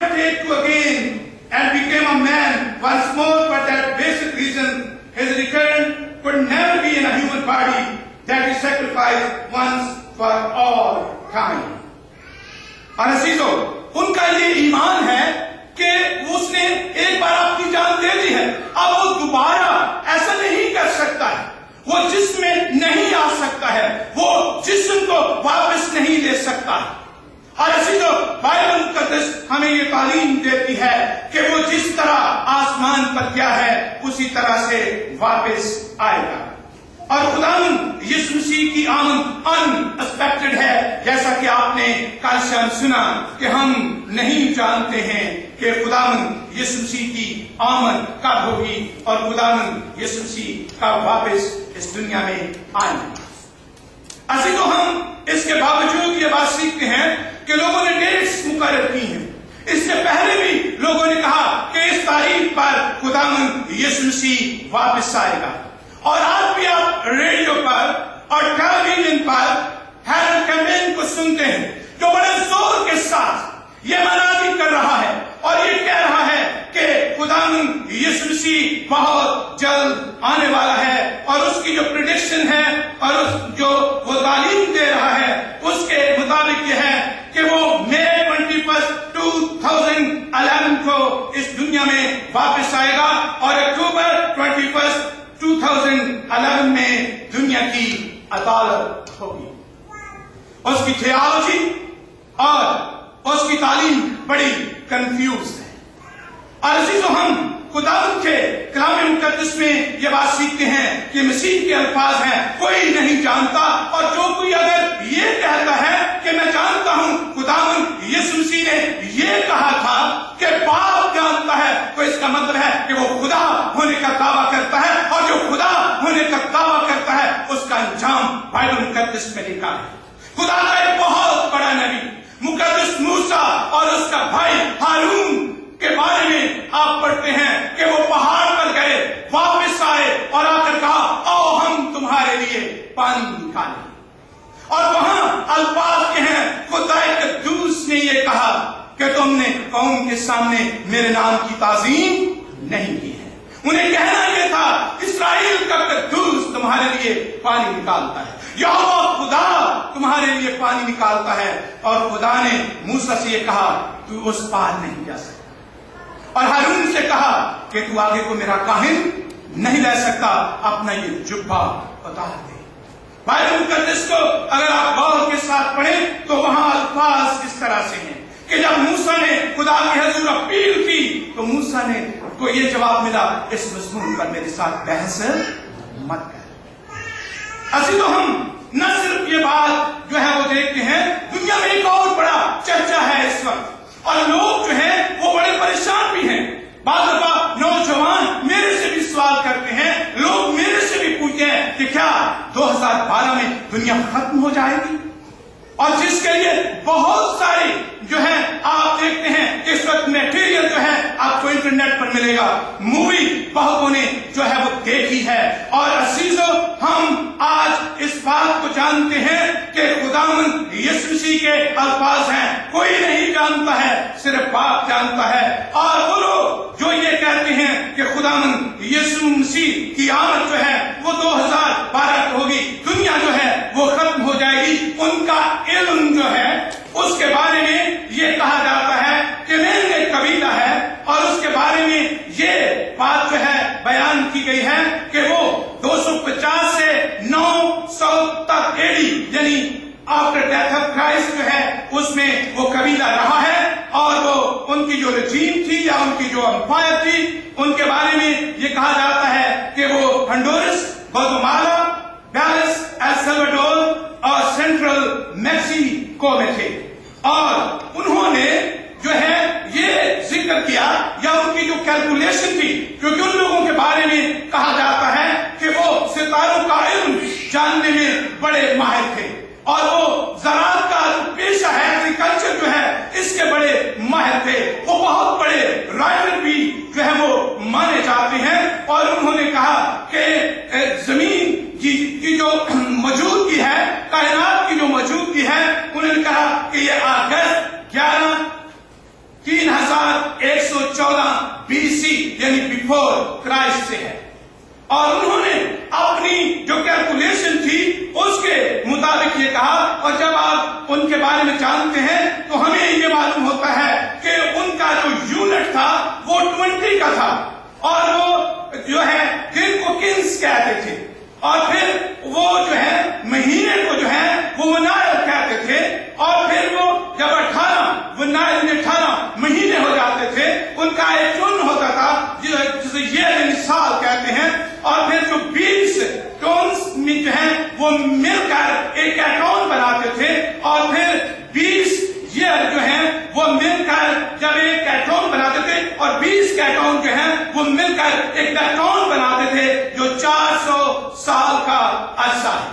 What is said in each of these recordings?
Take to again and became a man once more for that basic reason his return could never be in a human body that he sacrificed once for all time. और अजीजों, उनका ये ईमान है कि उसने एक बार अपनी जान दे दी है, अब वो दोबारा ऐसा नहीं कर सकता है, वो जिस्म में नहीं आ सकता है, वो जिस्म को वापस नहीं ले सकता है। और अजीजों, बाइबल मुकद्दस हमें ये तालीम देती है कि वो जिस तरह आसमान पर गया है उसी तरह से वापस आएगा। और खुदावंद यीशु मसीह की आमद अनएक्सपेक्टेड है, जैसा कि आपने कल शाम सुना कि हम नहीं जानते हैं कि खुदावंद यीशु मसीह की आमद कब होगी और खुदावंद यीशु मसीह कब वापस इस दुनिया में आएंगे। अजीजों, हम इसके बावजूद ये बात सीखते हैं कि लोगों ने डेट्स मुकर्रर की हैं। इससे पहले भी लोगों ने कहा कि इस तारीख पर खुदावंद यीशु मसीह वापस आएगा। और आज भी आप रेडियो पर और टेलीविजन पर हैरल्ड कैम्पेन को सुनते हैं, जो बड़े जोर के साथ ये मनादी कर रहा है और ये कह रहा है कि खुदावंद यीशु मसीह बहुत जल्द आने वाला है। और उसकी जो प्रेडिक्शन है और जो वो तालीम दे रहा है उसके मुताबिक ये है कि वो मई 21, 2011 को इस दुनिया में वापस आएगा और अक्टूबर 21, 2011 में दुनिया की अदालत होगी। उसकी थियोलॉजी और उसकी तालीम बड़ी कंफ्यूज है। और अजीजों, हम खुदावंद के कलाम मुकद्दस में ये बात सीखते हैं कि मसीह के अल्फाज हैं, कोई नहीं जानता। और जो कोई अगर ये कहता है कि मैं जानता हूं, खुदावंद यीशु मसीह ने ये कहा था कि बाप जानता है, तो इसका मतलब है कि वो खुदा होने का दावा करता है। और जो खुदा होने का दावा करता है उसका अंजाम बाइबल मुकद्दस में लिखा है। खुदा का एक बहुत बड़ा नबी मुकद्दस मूसा और उसका भाई हारून के बारे में आप पढ़ते हैं कि वो पहाड़ पर गए, वापस आए और आकर कहा, आओ हम तुम्हारे लिए पानी निकालें। और वहां अल्फाज के हैं, खुदा कद्दूस ने ये कहा कि तुमने कौम के सामने मेरे नाम की ताजीम नहीं की है। उन्हें कहना यह था, इस्राएल का कद्दूस तुम्हारे लिए पानी निकालता है, यहोवा खुदा तुम्हारे लिए पानी निकालता है। और खुदा ने मूसा से ये कहा, तू उस पार नहीं जा सकता। और हारून से कहा कि तू आगे को मेरा काहिन नहीं रह सकता, अपना ये जुब्बा उतार दे। बाइबल मुकद्दस को अगर आप गौर के साथ पढ़ें तो वहां अल्फाज इस तरह से हैं कि जब मूसा ने खुदा की हुजूर अपील की तो मूसा ने को ये जवाब मिला, इस मजमून पर मेरे साथ बहस मत कर। असली तो हम न सिर्फ ये बात जो है वो देखते हैं, दुनिया में एक और बड़ा चर्चा है इस वक्त, और लोग जो हैं वो बड़े परेशान भी हैं। बाद दफा नौजवान मेरे से भी सवाल करते हैं, लोग मेरे से भी पूछते हैं कि क्या 2012 में दुनिया खत्म हो जाएगी? और जिसके लिए बहुत सारे जो है आप देखते हैं इस वक्त मटेरियल जो है आपको इंटरनेट पर मिलेगा, मूवी बहुतों ने जो है वो देखी है। और अजीजों, हम आज इस बात को जानते हैं कि खुदावंद यीशु मसीह के अल्फाज हैं, कोई नहीं जानता है, सिर्फ बाप जानता है। और वो लोग जो ये कहते हैं कि खुदावंद यीशु मसीह की आमद जो है वो 2012 को होगी, दुनिया जो है वो खत्म हो जाएगी, उनका इल्म जो है उसके बारे में ये कहा जाता है कि मैंने एक कबीला है और उसके बारे में ये बात जो है बयान की गई है कि वो 250 से 900 तक एडी यानी आफ्टर डेथ ऑफ क्राइस्ट जो है उसमें वो कबीला रहा है। और वो उनकी जो रजीम थी या उनकी जो अंपायर थी उनके बारे में ये कहा जाता है कि वो हंडोरस, ग्वाटेमाला, बेलिस, एल साल्वाडोर और सेंट्रल मैक्सिको में थे। और उन्होंने जो है ये जिक्र किया या उनकी जो कैलकुलेशन थी, क्योंकि उन लोगों के बारे में कहा जाता है कि वो सितारों का इल्म जानने में बड़े माहिर थे और वो ज़राअत का पेशा है, एग्रीकल्चर जो है इसके बड़े माहिर थे। वो बहुत बड़े राइटर भी जो है वो माने जाते हैं। और उन्होंने कहा कि जमीन की जो मौजूदगी है, कायनात की जो मौजूदगी है, उन्होंने कहा कि ये अगस्त 11, 3000 1114 BC यानी बिफोर क्राइस्ट से है। और उन्होंने अपनी जो कैलकुलेशन थी उसके मुताबिक ये कहा, और जब आप उनके बारे में जानते हैं तो हमें ये मालूम होता है कि उनका जो यूनिट था वो 20 का था, और वो जो है दिन को किन्स कहते थे, और फिर वो जो है महीने को जो है वो वनाइल कहते थे, और फिर वो जब 18 वनाइल में 18 महीने हो जाते थे उनका एक चुन होता था जिसे ये साल कहते हैं, और फिर जो 20 टोन्स में जो है वो मिलकर एक कैटोन बनाते थे, और फिर 20 ईयर जो है वो मिलकर जब एक कैटोन बनाते थे, और 20 कैटोन जो है वो मिलकर एक कैटोन बनाते थे जो 400 साल का अरसा है।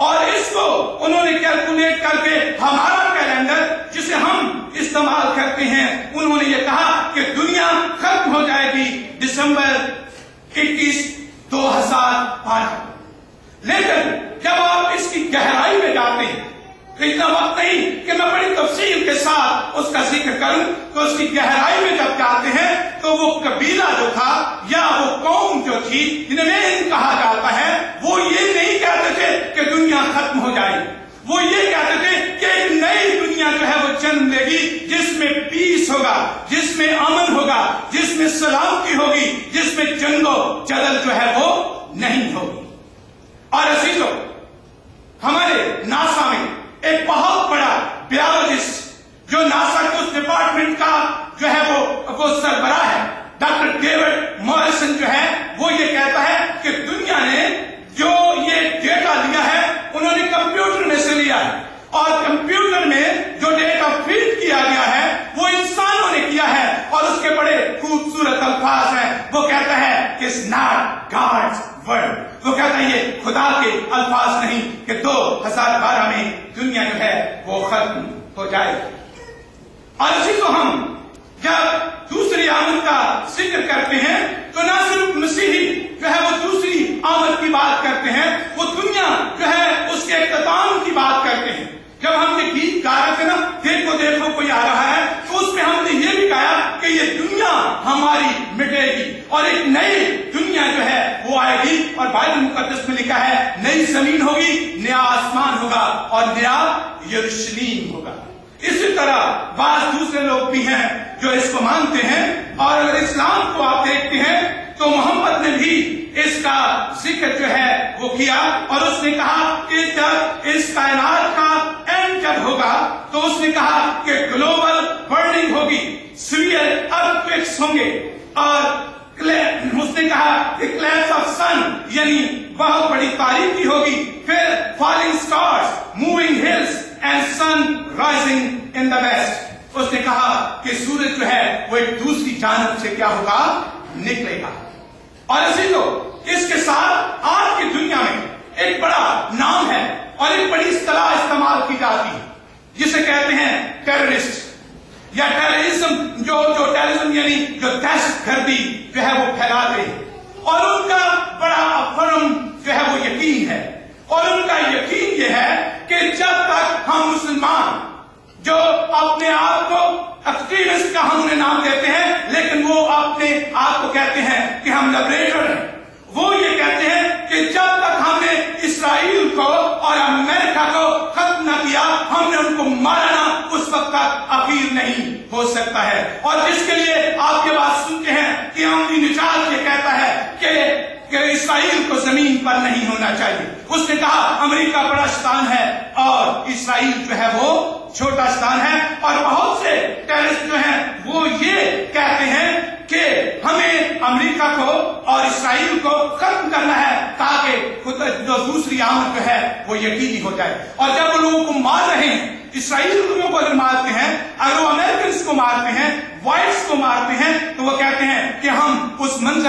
और इसको उन्होंने कैलकुलेट करके हमारा कैलेंडर जिसे हम इस्तेमाल करते हैं, उन्होंने ये कहा कि दुनिया खत्म हो जाएगी दिसंबर 21, 2012। लेकिन जब आप इसकी गहराई में जाते हैं तो इतना वक्त नहीं कि मैं बड़ी तफसील के साथ उसका जिक्र करूं, तो उसकी गहराई में जब जाते हैं तो वो कबीला जो था या वो कौम जो थी जिन्हें कहा जाता है, वो ये नहीं कहते थे कि दुनिया खत्म हो जाएगी, वो ये कहते थे कि एक नई दुनिया जो है वो जन्म लेगी जिसमें पीस होगा, जिसमें अमन होगा, जिसमें सलामती होगी, जिसमें जंगो जदल जो है वो नहीं होगी। और अजीजों, हमारे नासा में एक बहुत बड़ा बायोलॉजिस्ट जो नासा के उस डिपार्टमेंट का जो है वो सरबराह है, डॉक्टर डेविड मॉरिसन जो है, वो ये कहता है कि दुनिया ने जो ये डेटा लिया है उन्होंने कंप्यूटर में से लिया है, और कंप्यूटर में जो डेटा फीड किया गया है वो इंसानों ने किया है, और उसके बड़े खूबसूरत अल्फाज हैं। वो कहता है कि इट्स नॉट गॉड्स वर्ड, वो कहता है ये खुदा के अल्फाज नहीं कि 2012 में दुनिया जो है वो खत्म हो जाएगी। और इसी को हम जब दूसरी आमद का जिक्र करते हैं तो ना सिर्फ मसीही जो है वो दूसरी आमद की बात करते हैं, वो दुनिया जो है उसके इख्तिताम की बात करते हैं। जब हम ये गीत गा रहे थे ना, देखो देखो कोई आ रहा है, तो उसमें हमने ये भी गाया कि ये दुनिया हमारी मिटेगी और एक नई दुनिया जो है वो आएगी, और बाइबल मुकद्दस में लिखा है नई जमीन होगी, नया आसमान होगा और नया यरूशलेम होगा। इसी तरह बात दूसरे लोग भी हैं जो इसको मानते हैं, और अगर इस्लाम को आप देखते हैं तो मोहम्मद ने भी इसका जिक्र जो है वो किया, और उसने कहा कि जब इस कायनात का एंड जब होगा तो उसने कहा कि ग्लोबल बर्निंग होगी, सीवियर अर्थक्वेक्स होंगे, और उसने कहा कि क्लैश ऑफ सन यानी बहुत बड़ी तारीकी होगी, फिर falling stars, moving hills and sun rising in the west. उसने कहा कि सूरज जो है वो एक दूसरी जानब से क्या होगा, निकलेगा। और इसी को इसके साथ आज की दुनिया में एक बड़ा नाम है और एक बड़ी इस्तेलाह इस्तेमाल की जाती है जिसे कहते हैं टेररिस्ट या टेररिज्म, जो टेररिज्म यानी जो दहशतगर्दी जो है वो फैलाते हैं, और उनका बड़ा फर्म जो है वो यकीन है, और उनका यकीन ये है कि जब तक हम मुसलमान जो अपने आप को एक्सट्रीमिस्ट का हम उन्हें नाम देते हैं, लेकिन वो अपने आप को कहते हैं कि हम लिबरेटर हैं, वो ये कहते हैं कि जब तक हमने इसराइल को और अमेरिका को खत्म न किया, हमने उनको मारा ना, उस वक्त तक अखीर नहीं हो सकता है। और जिसके लिए आप ये बात सुनते हैं कि अमली निजात ये कहता है कि इसराइल को जमीन पर नहीं होना चाहिए। उसने कहा अमेरिका बड़ा स्थान है और इसराइल जो है वो छोटा स्थान है, और बहुत से टेररिस्ट जो हैं वो ये कहते हैं कि हमें अमेरिका को और इसराइल को खत्म करना है ताकि जो दूसरी आमद जो है वो यकीनी हो जाए। और जब वो लोगों को मार रहे हैं, इसराइल लोगों को अगर मारते हैं, अगर वो अमेरिकन को मारते हैं, व्हाइट्स को मारते हैं, तो वो कहते हैं कि हम उस मंजर